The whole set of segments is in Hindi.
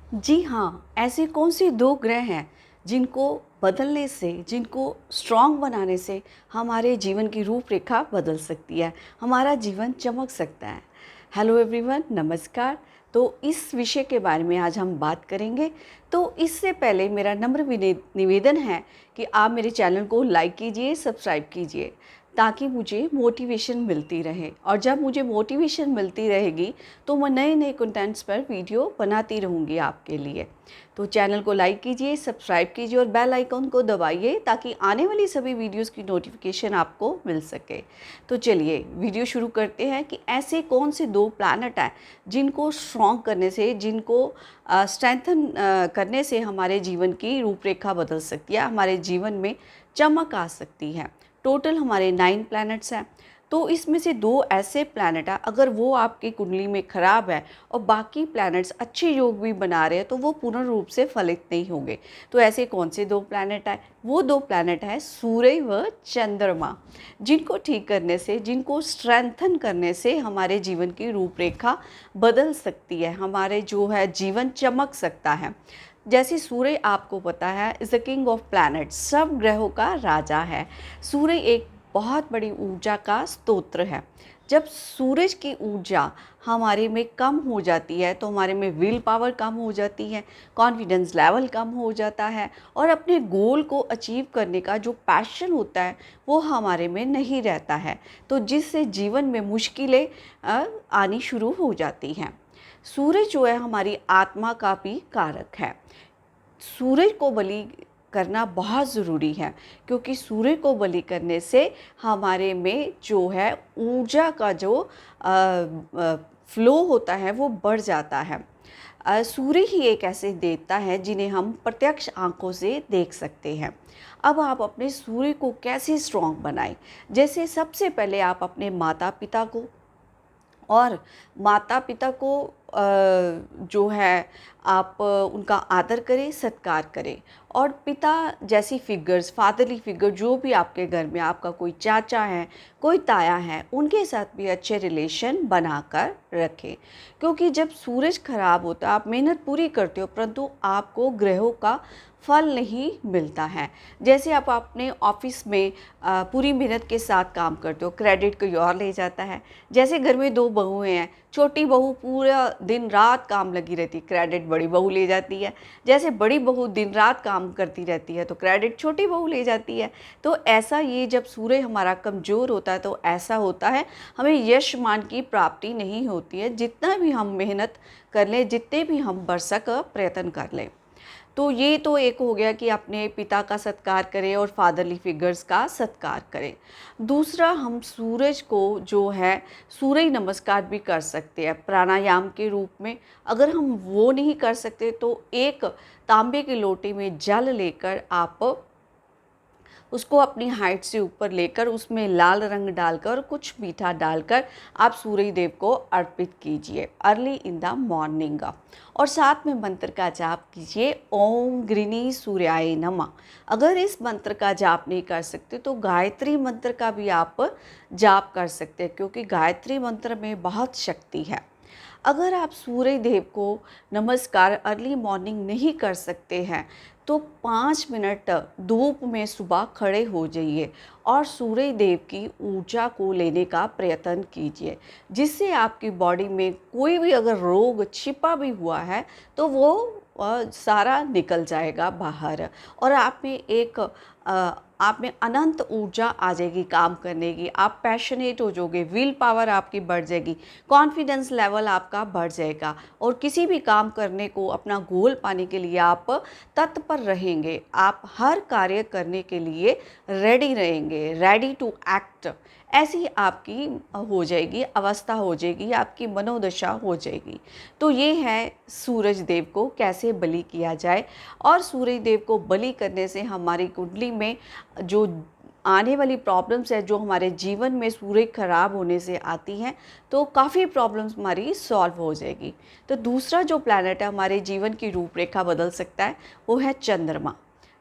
जी हाँ, ऐसे कौन से 2 ग्रह हैं जिनको बदलने से, जिनको स्ट्रॉन्ग बनाने से हमारे जीवन की रूपरेखा बदल सकती है, हमारा जीवन चमक सकता है। हेलो एवरीवन, नमस्कार। तो इस विषय के बारे में आज हम बात करेंगे। तो इससे पहले मेरा नम्र निवेदन है कि आप मेरे चैनल को लाइक कीजिए, सब्सक्राइब कीजिए, ताकि मुझे मोटिवेशन मिलती रहे। और जब मुझे मोटिवेशन मिलती रहेगी तो मैं नए नए कंटेंट्स पर वीडियो बनाती रहूँगी आपके लिए। तो चैनल को लाइक कीजिए, सब्सक्राइब कीजिए और बेल आइकन को दबाइए ताकि आने वाली सभी वीडियोस की नोटिफिकेशन आपको मिल सके। तो चलिए वीडियो शुरू करते हैं कि ऐसे कौन से 2 प्लैनेट हैं जिनको स्ट्रॉन्ग करने से, जिनको स्ट्रेंथन करने से हमारे जीवन की रूपरेखा बदल सकती है, हमारे जीवन में चमक आ सकती है। टोटल हमारे 9 प्लैनेट्स हैं। तो इसमें से 2 ऐसे प्लैनेट हैं, अगर वो आपकी कुंडली में खराब है और बाकी प्लैनेट्स अच्छे योग भी बना रहे हैं तो वो पूर्ण रूप से फलित नहीं होंगे। तो ऐसे कौन से 2 प्लैनेट हैं? वो 2 प्लैनेट हैं सूर्य व चंद्रमा, जिनको ठीक करने से, जिनको स्ट्रेंथन करने से हमारे जीवन की रूपरेखा बदल सकती है, हमारे जो है जीवन चमक सकता है। जैसे सूर्य आपको पता है is the king of planet, सब ग्रहों का राजा है। सूर्य एक बहुत बड़ी ऊर्जा का स्तोत्र है। जब सूरज की ऊर्जा हमारे में कम हो जाती है तो हमारे में विल पावर कम हो जाती है, कॉन्फिडेंस लेवल कम हो जाता है और अपने गोल को अचीव करने का जो पैशन होता है वो हमारे में नहीं रहता है, तो जिससे जीवन में मुश्किलें आनी शुरू हो जाती हैं। सूरज जो है हमारी आत्मा का भी कारक है। सूरज को बलि करना बहुत ज़रूरी है, क्योंकि सूर्य को बलि करने से हमारे में जो है ऊर्जा का जो फ्लो होता है वो बढ़ जाता है। सूर्य ही एक ऐसे देवता है जिन्हें हम प्रत्यक्ष आंखों से देख सकते हैं। अब आप अपने सूर्य को कैसे स्ट्रॉन्ग बनाएं? जैसे सबसे पहले आप अपने माता पिता को और माता-पिता को जो है आप उनका आदर करें, सत्कार करें। और पिता जैसी फिगर्स, फादरली फिगर जो भी आपके घर में, आपका कोई चाचा है, कोई ताया है, उनके साथ भी अच्छे रिलेशन बनाकर रखें। क्योंकि जब सूरज खराब होता है, आप मेहनत पूरी करते हो परंतु आपको ग्रहों का फल नहीं मिलता है। जैसे आप अपने ऑफिस में पूरी मेहनत के साथ काम करते हो, क्रेडिट कोई और ले जाता है। जैसे घर में 2 बहुएँ हैं, छोटी बहू पूरा दिन रात काम लगी रहती है, क्रेडिट बड़ी बहू ले जाती है। जैसे बड़ी बहू दिन रात काम करती रहती है तो क्रेडिट छोटी बहू ले जाती है। तो ऐसा ये जब सूर्य हमारा कमज़ोर होता है तो ऐसा होता है, हमें यश मान की प्राप्ति नहीं होती है, जितना भी हम मेहनत कर लें, जितने भी हम भरसक प्रयत्न कर लें। तो ये तो एक हो गया कि अपने पिता का सत्कार करें और फादरली फिगर्स का सत्कार करें। दूसरा, हम सूरज को जो है सूर्य नमस्कार भी कर सकते हैं प्राणायाम के रूप में। अगर हम वो नहीं कर सकते तो एक तांबे के लोटे में जल लेकर आप उसको अपनी हाइट से ऊपर लेकर उसमें लाल रंग डालकर और कुछ मीठा डालकर आप सूर्य देव को अर्पित कीजिए अर्ली इन द मॉर्निंग। और साथ में मंत्र का जाप कीजिए, ओम गृणी सूर्याय नमः। अगर इस मंत्र का जाप नहीं कर सकते तो गायत्री मंत्र का भी आप जाप कर सकते हैं, क्योंकि गायत्री मंत्र में बहुत शक्ति है। अगर आप सूर्य देव को नमस्कार अर्ली मॉर्निंग नहीं कर सकते हैं तो 5 मिनट धूप में सुबह खड़े हो जाइए और सूर्य देव की ऊर्जा को लेने का प्रयत्न कीजिए, जिससे आपकी बॉडी में कोई भी अगर रोग छिपा भी हुआ है तो वो सारा निकल जाएगा बाहर और आप में अनंत ऊर्जा आ जाएगी काम करने की। आप पैशनेट हो जाओगे, विल पावर आपकी बढ़ जाएगी, कॉन्फिडेंस लेवल आपका बढ़ जाएगा और किसी भी काम करने को, अपना गोल पाने के लिए आप तत्पर रहेंगे। आप हर कार्य करने के लिए रेडी रहेंगे, रेडी टू एक्ट। ऐसी आपकी हो जाएगी अवस्था, हो जाएगी आपकी मनोदशा हो जाएगी। तो ये है सूरज देव को कैसे बलि किया जाए। और सूरज देव को बलि करने से हमारी कुंडली में जो आने वाली प्रॉब्लम्स है, जो हमारे जीवन में सूर्य खराब होने से आती हैं, तो काफ़ी प्रॉब्लम्स हमारी सॉल्व हो जाएगी। तो दूसरा जो प्लैनेट है हमारे जीवन की रूपरेखा बदल सकता है वो है चंद्रमा।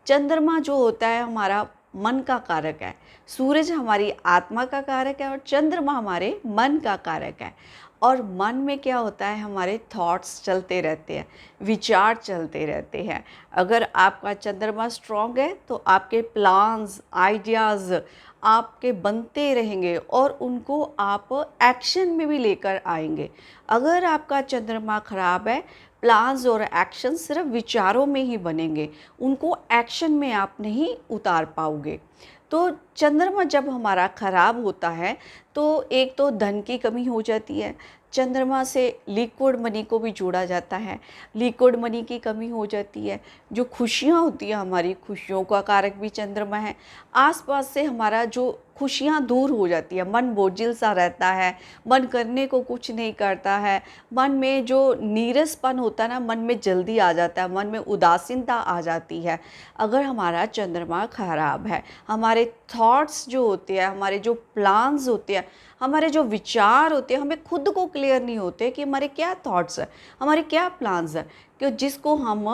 चंद्रमा जो होता है हमारा मन का कारक है। सूरज हमारी आत्मा का कारक है और चंद्रमा हमारे मन का कारक है। और मन में क्या होता है, हमारे थॉट्स चलते रहते हैं, विचार चलते रहते हैं। अगर आपका चंद्रमा स्ट्रॉन्ग है तो आपके प्लान्स, आइडियाज़ आपके बनते रहेंगे और उनको आप एक्शन में भी लेकर आएंगे। अगर आपका चंद्रमा खराब है, प्लान्स और एक्शन सिर्फ विचारों में ही बनेंगे, उनको एक्शन में आप नहीं उतार पाओगे। तो चंद्रमा जब हमारा खराब होता है तो एक तो धन की कमी हो जाती है। चंद्रमा से लिक्विड मनी को भी जोड़ा जाता है, लिक्विड मनी की कमी हो जाती है। जो खुशियाँ होती हैं, हमारी खुशियों का कारक भी चंद्रमा है। आसपास से हमारा जो खुशियाँ दूर हो जाती है, मन बोझिल सा रहता है, मन करने को कुछ नहीं करता है, मन में जो नीरसपन होता है ना, मन में जल्दी आ जाता है, मन में उदासीनता आ जाती है। अगर हमारा चंद्रमा खराब है, हमारे थॉट्स जो होते हैं, हमारे जो प्लान्स होते हैं, हमारे जो विचार होते हैं, हमें खुद को क्लियर नहीं होते कि हमारे क्या थॉट्स हैं, हमारे क्या प्लान्स हैं, कि जिसको हम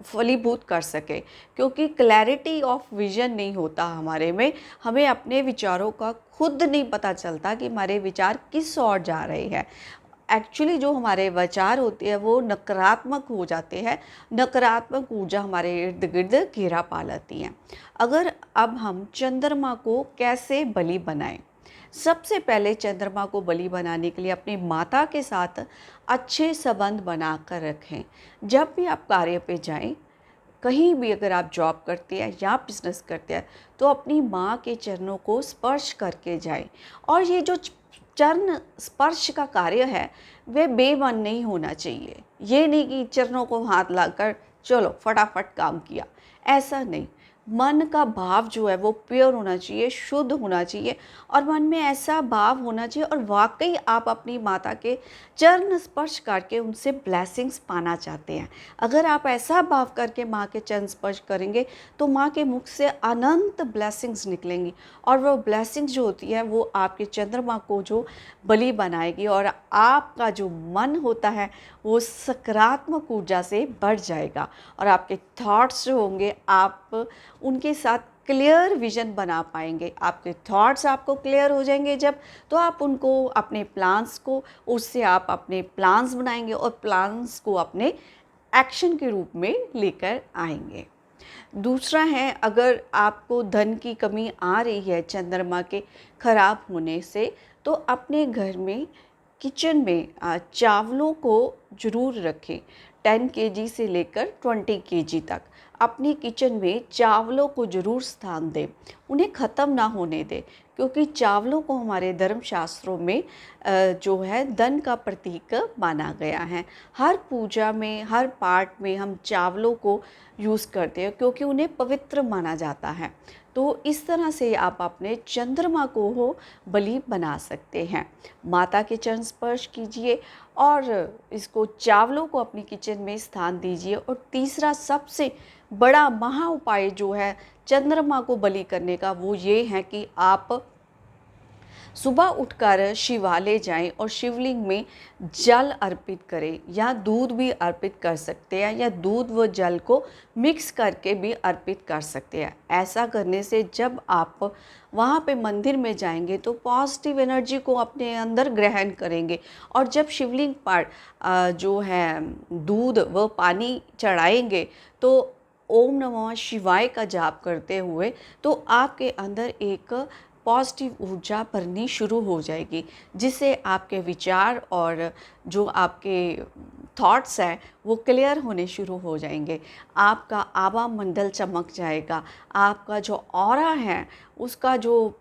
फलीभूत कर सकें। क्योंकि क्लैरिटी ऑफ विजन नहीं होता हमारे में, हमें अपने विचारों का खुद नहीं पता चलता कि हमारे विचार किस ओर जा रहे हैं। एक्चुअली जो हमारे विचार होते हैं वो नकारात्मक हो जाते हैं, नकारात्मक ऊर्जा हमारे इर्द गिर्द घेरा पा लेती हैं। अगर अब हम चंद्रमा को कैसे बलि बनाएं, सबसे पहले चंद्रमा को बलि बनाने के लिए अपनी माता के साथ अच्छे संबंध बनाकर रखें। जब भी आप कार्य पे जाएं, कहीं भी अगर आप जॉब करते हैं या बिजनेस करते हैं, तो अपनी माँ के चरणों को स्पर्श करके जाएं। और ये जो चरण स्पर्श का कार्य है वह बेमन नहीं होना चाहिए। ये नहीं कि चरणों को हाथ लाकर चलो फटाफट काम किया, ऐसा नहीं। मन का भाव जो है वो प्योर होना चाहिए, शुद्ध होना चाहिए, और मन में ऐसा भाव होना चाहिए और वाकई आप अपनी माता के चरण स्पर्श करके उनसे ब्लेसिंग्स पाना चाहते हैं। अगर आप ऐसा भाव करके माँ के चरण स्पर्श करेंगे तो माँ के मुख से अनंत ब्लेसिंग्स निकलेंगी, और वो ब्लेसिंग्स जो होती है वो आपके चंद्रमा को जो बलि बनाएगी, और आपका जो मन होता है वो सकारात्मक ऊर्जा से बढ़ जाएगा। और आपके थॉट्स जो होंगे, आप उनके साथ क्लियर विजन बना पाएंगे। आपके थॉट्स आपको क्लियर हो जाएंगे जब, तो आप उनको, अपने प्लान्स को, उससे आप अपने प्लान्स बनाएंगे और प्लान्स को अपने एक्शन के रूप में लेकर आएंगे। दूसरा है, अगर आपको धन की कमी आ रही है चंद्रमा के खराब होने से, तो अपने घर में किचन में चावलों को ज़रूर रखें। 10 केजी से लेकर 20 केजी तक अपनी किचन में चावलों को ज़रूर स्थान दें, उन्हें ख़त्म ना होने दें। क्योंकि चावलों को हमारे धर्मशास्त्रों में जो है धन का प्रतीक माना गया है। हर पूजा में, हर पाठ में हम चावलों को यूज़ करते हैं क्योंकि उन्हें पवित्र माना जाता है। तो इस तरह से आप अपने चंद्रमा को हो बलि बना सकते हैं। माता के चरण स्पर्श कीजिए और इसको, चावलों को अपनी किचन में स्थान दीजिए। और तीसरा सबसे बड़ा महा उपाय जो है चंद्रमा को बलि करने का, वो ये है कि आप सुबह उठकर शिवालय जाएं और शिवलिंग में जल अर्पित करें, या दूध भी अर्पित कर सकते हैं, या दूध व जल को मिक्स करके भी अर्पित कर सकते हैं। ऐसा करने से जब आप वहाँ पे मंदिर में जाएंगे तो पॉजिटिव एनर्जी को अपने अंदर ग्रहण करेंगे। और जब शिवलिंग पर जो है दूध व पानी चढ़ाएंगे तो ओम नमः शिवाय का जाप करते हुए, तो आपके अंदर एक पॉजिटिव ऊर्जा भरनी शुरू हो जाएगी, जिससे आपके विचार और जो आपके थॉट्स हैं वो क्लियर होने शुरू हो जाएंगे। आपका आभा मंडल चमक जाएगा, आपका जो ऑरा है उसका जो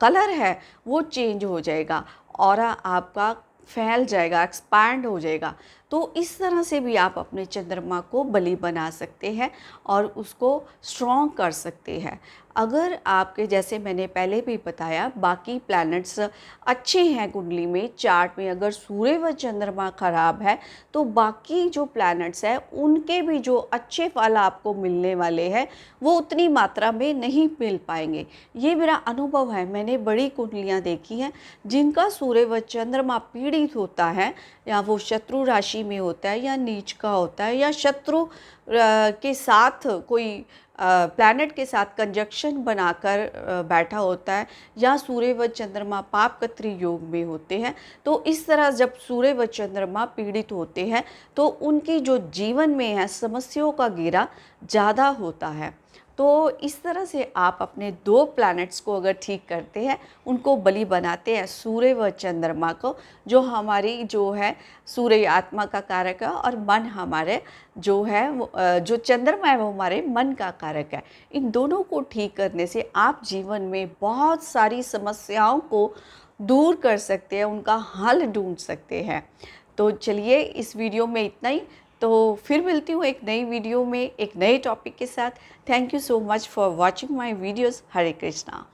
कलर है वो चेंज हो जाएगा, ऑरा आपका फैल जाएगा, एक्सपैंड हो जाएगा। तो इस तरह से भी आप अपने चंद्रमा को बलि बना सकते हैं और उसको स्ट्रॉन्ग कर सकते हैं। अगर आपके, जैसे मैंने पहले भी बताया, बाकी प्लैनेट्स अच्छे हैं कुंडली में, चार्ट में, अगर सूर्य व चंद्रमा खराब है तो बाकी जो प्लैनेट्स हैं उनके भी जो अच्छे फल आपको मिलने वाले हैं वो उतनी मात्रा में नहीं मिल पाएंगे। ये मेरा अनुभव है, मैंने बड़ी कुंडलियाँ देखी हैं जिनका सूर्य व चंद्रमा पीड़ित होता है, या वो शत्रु राशि में होता है, या नीच का होता है, या शत्रु के साथ कोई प्लैनेट के साथ कंजक्शन बनाकर बैठा होता है, या सूर्य व चंद्रमा पापकत्री योग में होते हैं, तो इस तरह जब सूर्य व चंद्रमा पीड़ित होते हैं तो उनकी जो जीवन में है समस्याओं का घेरा ज़्यादा होता है। तो इस तरह से आप अपने 2 प्लैनेट्स को अगर ठीक करते हैं, उनको बलि बनाते हैं सूर्य व चंद्रमा को, जो हमारी जो है सूर्य आत्मा का कारक है और मन हमारे जो है जो चंद्रमा है वो हमारे मन का कारक है। इन दोनों को ठीक करने से आप जीवन में बहुत सारी समस्याओं को दूर कर सकते हैं, उनका हल ढूंढ सकते हैं। तो चलिए इस वीडियो में इतना ही। तो फिर मिलती हूँ एक नई वीडियो में एक नए टॉपिक के साथ। Thank you so much for watching my videos. Hare Krishna.